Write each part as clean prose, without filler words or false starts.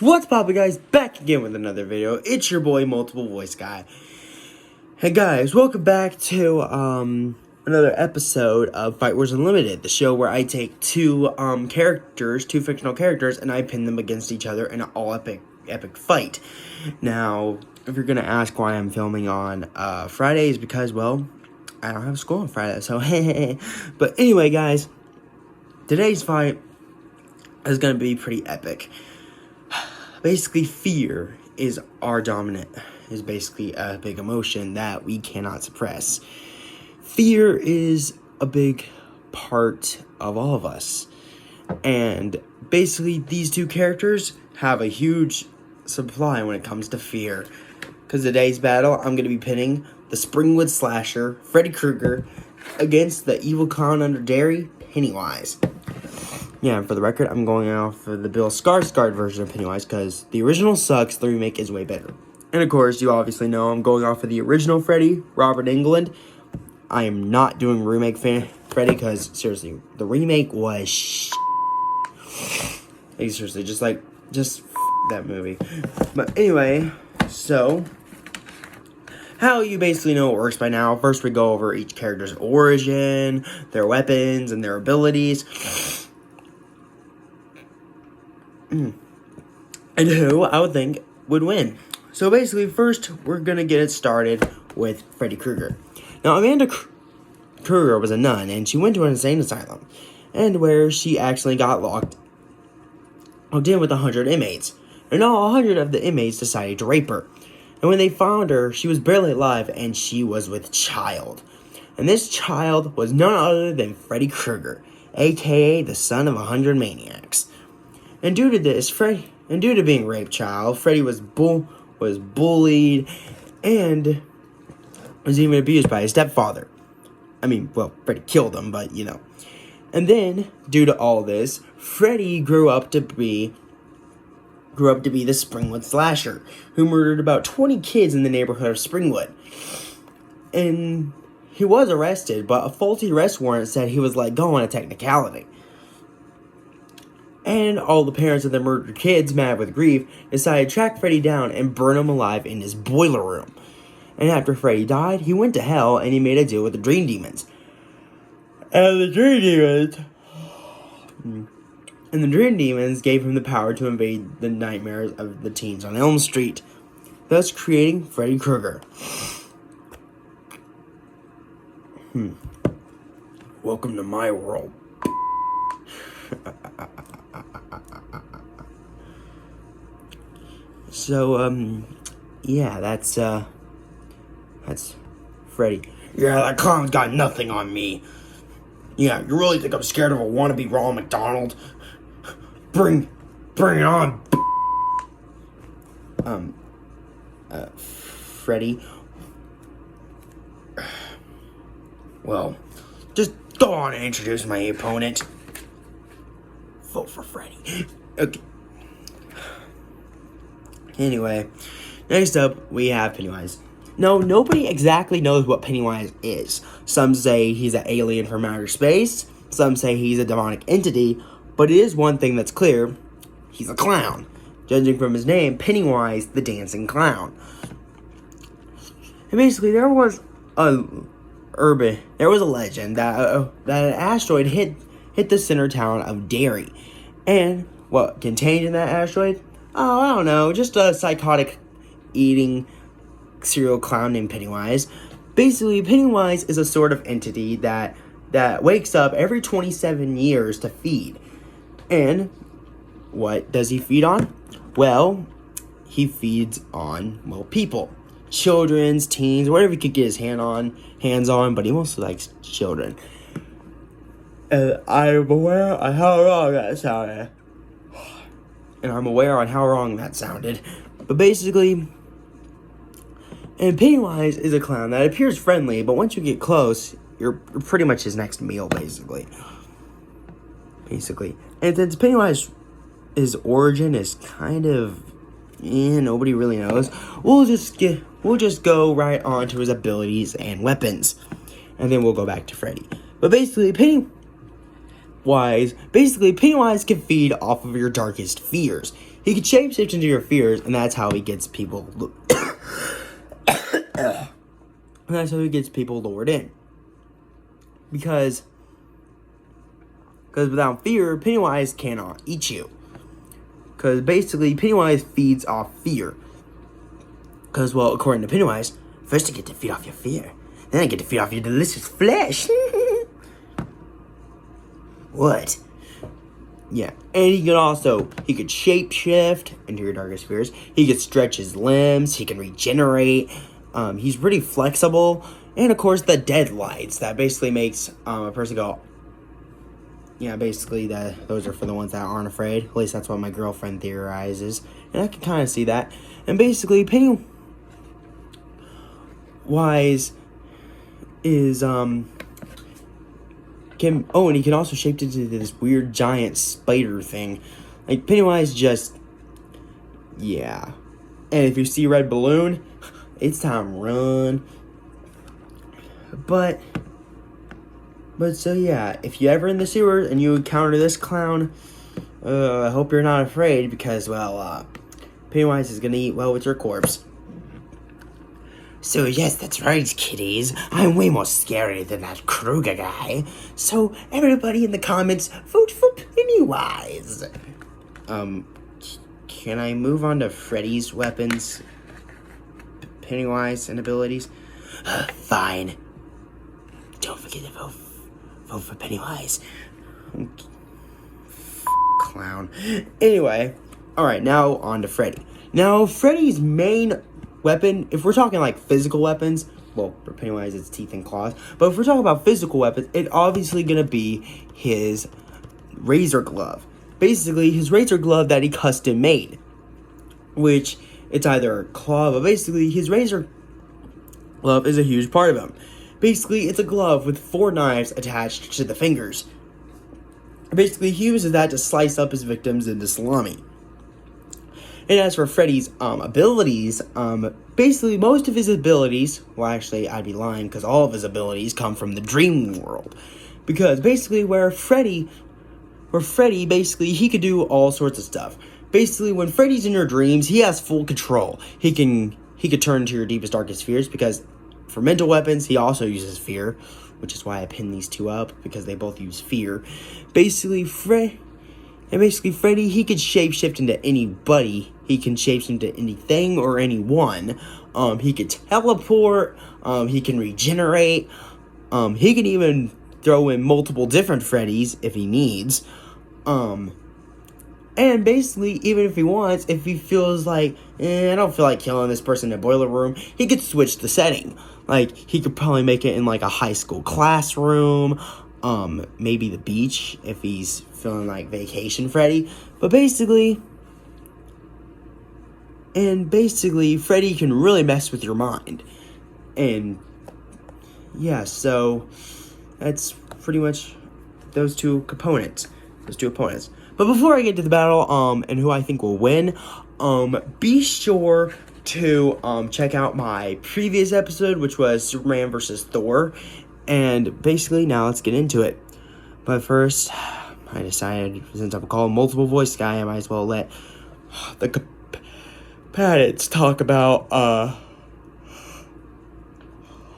What's poppin', guys? Back again with another video. It's your boy, Multiple Voice Guy. Hey guys, welcome back to another episode of Fight Wars Unlimited, the show where I take two fictional characters, and I pin them against each other in an all epic fight. Now, if you're gonna ask why I'm filming on Fridays, because, well, I don't have school on Friday, so but anyway, guys, today's fight is gonna be pretty epic. Basically, fear is basically a big emotion that we cannot suppress. Fear is a big part of all of us. And basically, these two characters have a huge supply when it comes to fear. Because today's battle, I'm going to be pitting the Springwood Slasher, Freddy Krueger, against the evil clown under Derry, Pennywise. Yeah, for the record, I'm going off of the Bill Skarsgård version of Pennywise because the original sucks, the remake is way better. And of course, you obviously know I'm going off of the original Freddy, Robert Englund. I am not doing remake Freddy because, seriously, the remake was like, seriously, just that movie. But anyway, so how you basically know it works by now. First, we go over each character's origin, their weapons, and their abilities. And who I would think would win. So basically, first, we're going to get it started with Freddy Krueger. Now, Amanda Krueger was a nun, and she went to an insane asylum, and where she actually got locked in with 100 inmates. And all 100 of the inmates decided to rape her. And when they found her, she was barely alive, and she was with child. And this child was none other than Freddy Krueger, a.k.a. the son of 100 maniacs. And due to being raped child, Freddy was bullied and was even abused by his stepfather. I mean, well, Freddy killed him, but you know. And then, due to all this, Freddy grew up to be the Springwood Slasher, who murdered about 20 kids in the neighborhood of Springwood. And he was arrested, but a faulty arrest warrant said he was let go on a technicality. And all the parents of the murdered kids, mad with grief, decided to track Freddy down and burn him alive in his boiler room. And after Freddy died, he went to hell and he made a deal with the Dream Demons. And the Dream Demons gave him the power to invade the nightmares of the teens on Elm Street, thus creating Freddy Krueger. Welcome to my world. So, yeah, that's Freddy. Yeah, that clown's got nothing on me. Yeah, you really think I'm scared of a wannabe Ronald McDonald? Bring it on. Freddy. Well, just go on and introduce my opponent. Vote for Freddy. Okay. Anyway, next up, we have Pennywise. No, nobody exactly knows what Pennywise is. Some say he's an alien from outer space. Some say he's a demonic entity. But it is one thing that's clear. He's a clown. Judging from his name, Pennywise the Dancing Clown. And basically, there was a legend that an asteroid hit the center town of Derry. And what contained in that asteroid? Oh, I don't know, just a psychotic eating serial clown named Pennywise. Basically, Pennywise is a sort of entity that wakes up every 27 years to feed. And what does he feed on? Well, he feeds on, people. Children's, teens, whatever he could get his hands on, but he mostly likes children. I'm aware on how wrong that sounded. But basically, and Pennywise is a clown that appears friendly, but once you get close, you're pretty much his next meal, basically. And since Pennywise's origin is kind of, nobody really knows, we'll just go right on to his abilities and weapons. And then we'll go back to Freddy. But basically, Pennywise can feed off of your darkest fears. He can shapeshift into your fears, and that's how he gets people. And that's how he gets people lured in. Because without fear, Pennywise cannot eat you. Because basically, Pennywise feeds off fear. Because, well, according to Pennywise, first I get to feed off your fear. Then I get to feed off your delicious flesh. What? Yeah. And he could shapeshift into your darkest fears. He could stretch his limbs. He can regenerate. He's pretty flexible. And, of course, the deadlights. That basically makes a person go... Yeah, basically, those are for the ones that aren't afraid. At least that's what my girlfriend theorizes. And I can kind of see that. And basically, Pennywise is, and he can also shape into this weird giant spider thing. Like, Pennywise just, yeah. And if you see a red balloon, it's time to run. But so yeah, if you're ever in the sewers and you encounter this clown, I hope you're not afraid, because, well, Pennywise is gonna eat well with your corpse. So yes, that's right, kiddies. I'm way more scary than that Krueger guy. So everybody in the comments, vote for Pennywise. Can I move on to Freddy's weapons, Pennywise, and abilities? Fine. Don't forget to vote for Pennywise. Clown. Anyway, alright, now on to Freddy. Now, Freddy's main weapon, if we're talking like physical weapons, well, for Pennywise it's teeth and claws, but if we're talking about physical weapons, it's obviously gonna be his razor glove. Basically, his razor glove that he custom made, which it's either a claw, but basically his razor glove is a huge part of him. Basically, it's a glove with 4 knives attached to the fingers. Basically, he uses that to slice up his victims into salami. And as for Freddy's abilities, basically most of his abilities, well, actually, I'd be lying, because all of his abilities come from the dream world. Because basically, where Freddy, basically, he could do all sorts of stuff. Basically, when Freddy's in your dreams, he has full control. He could turn to your deepest, darkest fears, because for mental weapons, he also uses fear, which is why I pinned these two up, because they both use fear. Basically, Freddy, he could shapeshift into anybody. He can shapeshift into anything or anyone. He could teleport. He can regenerate. He can even throw in multiple different Freddys if he needs. And basically, even if he wants, if he feels like, I don't feel like killing this person in a boiler room, he could switch the setting. Like, he could probably make it in, like, a high school classroom, maybe the beach, if he's feeling like Vacation Freddy. But basically, Freddy can really mess with your mind. And, yeah, so, that's pretty much those two opponents. But before I get to the battle, and who I think will win, be sure to check out my previous episode, which was Superman versus Thor. And basically, now let's get into it. But first, I decided, since I'm called multiple voice guy, I might as well let the competitors talk about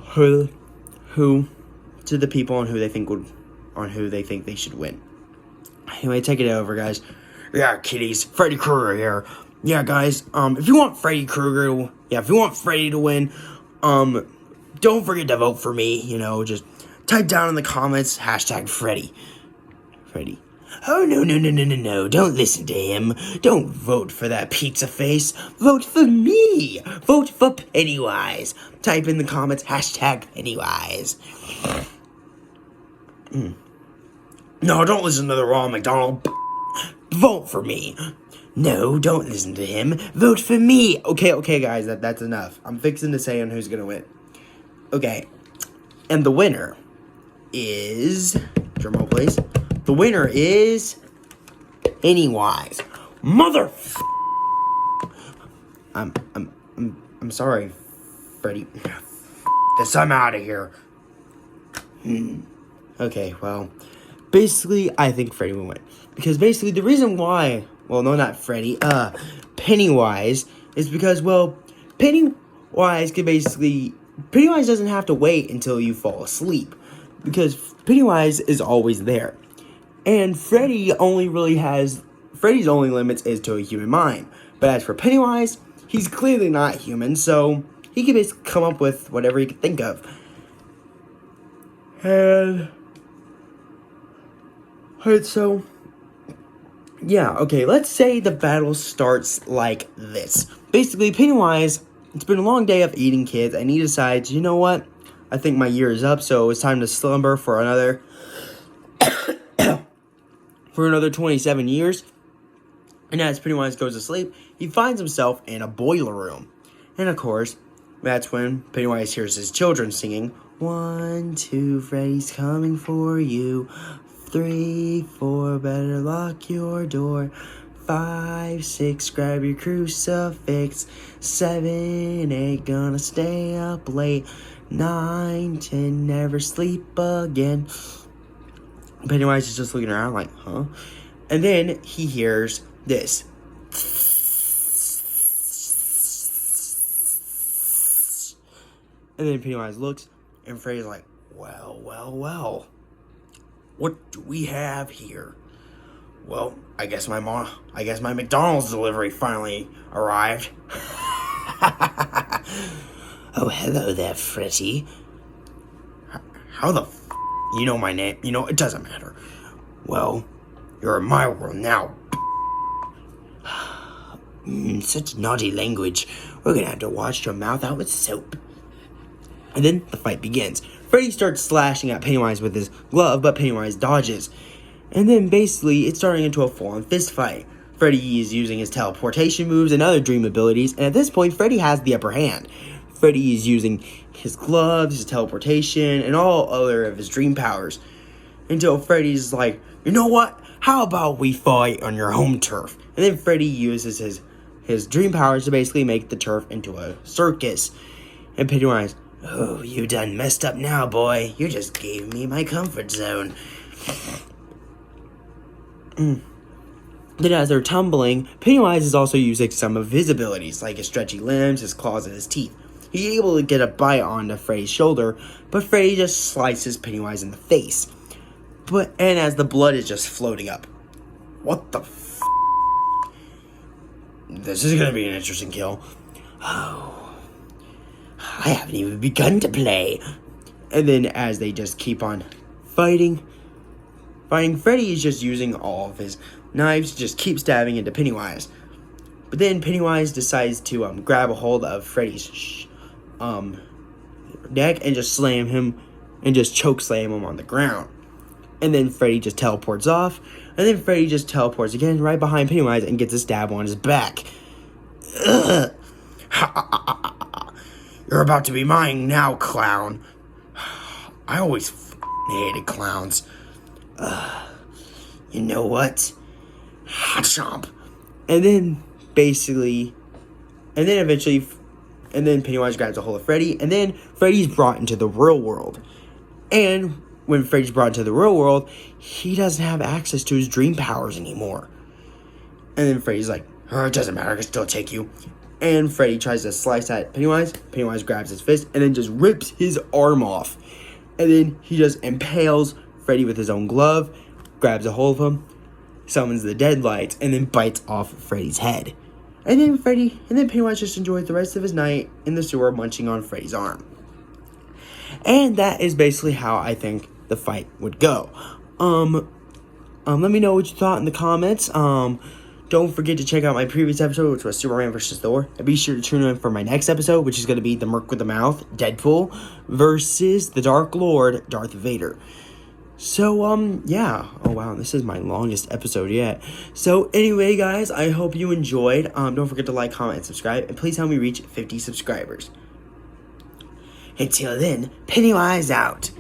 who to the people on who they think they should win. Anyway, take it over, guys. Yeah, kiddies, Freddy Krueger here. Yeah, guys, if you want Freddy to win, don't forget to vote for me, just type down in the comments, #Freddy. Oh, no, don't listen to him. Don't vote for that pizza face. Vote for me. Vote for Pennywise. Type in the comments, #Pennywise. No, don't listen to the Ronald McDonald. Vote for me. No, don't listen to him. Vote for me. Okay, guys, that's enough. I'm fixing to say on who's gonna win. Okay, and the winner is, drumroll please. The winner is Pennywise. I'm sorry, Freddy. I'm out of here. Okay, well, basically, I think Freddy will win. Because basically, the reason why well, no, not Freddy, Pennywise, is because, well, Pennywise doesn't have to wait until you fall asleep, because Pennywise is always there. And Freddy's only limits is to a human mind. But as for Pennywise, he's clearly not human, so he can basically come up with whatever he can think of. And alright, so yeah, okay, let's say the battle starts like this. Basically, Pennywise, it's been a long day of eating kids, and he decides, you know what? I think my year is up, so it's time to slumber for another 27 years. And as Pennywise goes to sleep, he finds himself in a boiler room. And of course, that's when Pennywise hears his children singing, 1, 2, Freddy's coming for you. 3, 4, better lock your door. 5, 6, grab your crucifix. 7, 8, gonna stay up late. 9, 10, never sleep again. Pennywise is just looking around like, huh? And then he hears this. And then Pennywise looks, and Freddy's like, well, well, well. What do we have here? Well, I guess my McDonald's delivery finally arrived. Oh, hello there, Freddy. How the you know my name? You know, it doesn't matter. Well, you're in my world now. Such naughty language. We're gonna have to wash your mouth out with soap. And then the fight begins. Freddy starts slashing at Pennywise with his glove, but Pennywise dodges. And then basically, it's starting into a full-on fist fight. Freddy is using his teleportation moves and other dream abilities, and at this point, Freddy has the upper hand. Freddy is using his gloves, his teleportation, and all other of his dream powers. Until Freddy's like, you know what? How about we fight on your home turf? And then Freddy uses his dream powers to basically make the turf into a circus. And Pennywise, oh, you done messed up now, boy. You just gave me my comfort zone. Then as they're tumbling, Pennywise is also using some of his abilities, like his stretchy limbs, his claws, and his teeth. He's able to get a bite onto Freddy's shoulder, but Freddy just slices Pennywise in the face. And as the blood is just floating up. What the f***? This is gonna be an interesting kill. Oh, I haven't even begun to play. And then as they just keep on fighting, Freddy is just using all of his knives to just keep stabbing into Pennywise. But then Pennywise decides to grab a hold of Freddy's neck and just slam him and just choke slam him on the ground. And then Freddy just teleports off. And then Freddy just teleports again right behind Pennywise and gets a stab on his back. Ugh. You're about to be mine now, clown. I always hated clowns. You know what? Chomp. And then Pennywise grabs a hold of Freddy, and then Freddy's brought into the real world. And when Freddy's brought into the real world, he doesn't have access to his dream powers anymore. And then Freddy's like, oh, it doesn't matter, I can still take you. And Freddy tries to slice at Pennywise. Pennywise grabs his fist and then just rips his arm off. And then he just impales Freddy with his own glove, grabs a hold of him, summons the deadlights, and then bites off Freddy's head. And then Pennywise just enjoys the rest of his night in the sewer munching on Freddy's arm. And that is basically how I think the fight would go. Let me know what you thought in the comments. Don't forget to check out my previous episode, which was Superman vs. Thor. And be sure to tune in for my next episode, which is going to be the Merc with the Mouth, Deadpool, versus the Dark Lord, Darth Vader. So, yeah. Oh, wow, this is my longest episode yet. So, anyway, guys, I hope you enjoyed. Don't forget to like, comment, and subscribe. And please help me reach 50 subscribers. Until then, Pennywise out.